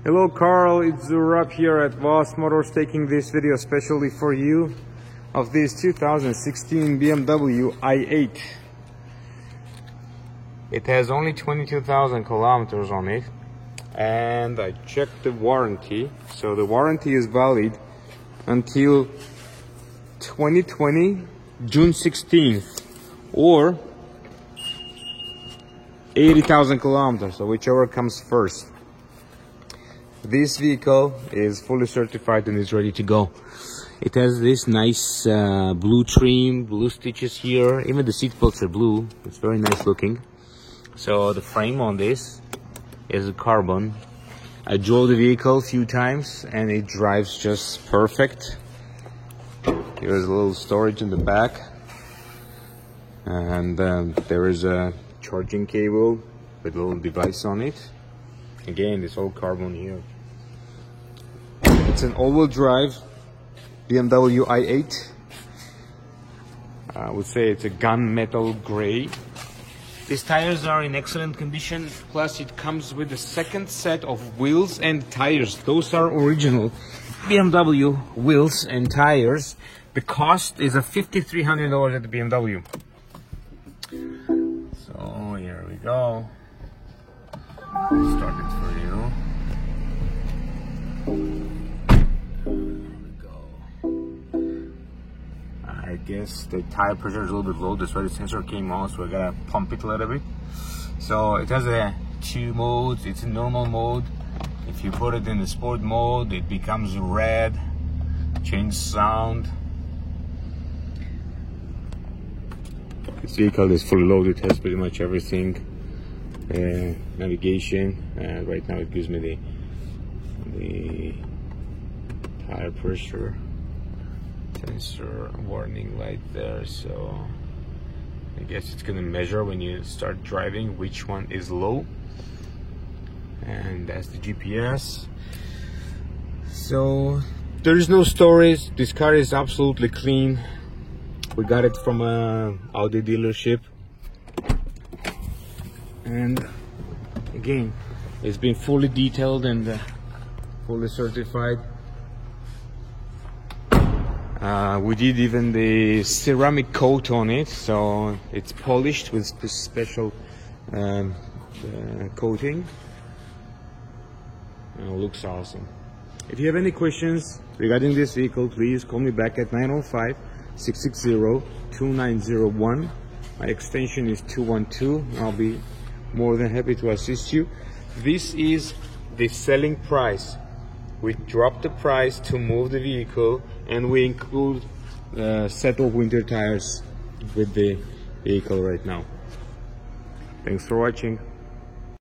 Hello Carl, it's Zurab here at Voss Motors, taking this video especially for you of this 2016 BMW i8. It has only 22,000 kilometers on it, and I checked the warranty. So the warranty is valid until 2020 June 16th or 80,000 kilometers, so whichever comes first. This vehicle is fully certified and is ready to go. It has this nice blue trim, blue stitches here. Even the seat belts are blue. It's very nice looking. So the frame on this is carbon. I drove the vehicle a few times and it drives just perfect. Here's a little storage in the back, and there is a charging cable with a little device on it. Again, it's all carbon here. It's an all-wheel drive BMW i8. I would say it's a gunmetal gray. These tires are in excellent condition, plus it comes with a second set of wheels and tires. Those are original BMW wheels and tires. The cost is $5,300 at the BMW. So here we go. Start it for you. There we go. I guess the tire pressure is a little bit low. That's why the sensor came on, so I gotta pump it a little bit. So it has two modes. It's in normal mode. If you put it in the sport mode, it becomes red. Change sound. This vehicle is fully loaded. It has pretty much everything. Navigation, right now it gives me the tire pressure sensor warning light there, so I guess it's gonna measure when you start driving which one is low, and that's the GPS. So there is no storage. This car is absolutely clean. We got it from a Audi dealership. And again, it's been fully detailed and fully certified. We did even the ceramic coat on it, so it's polished with special coating. It looks awesome. If you have any questions regarding this vehicle, please call me back at 905-660-2901. My extension is 212. I'll be more than happy to assist you. This is the selling price. We dropped the price to move the vehicle, and we include a set of winter tires with the vehicle right now. Thanks for watching.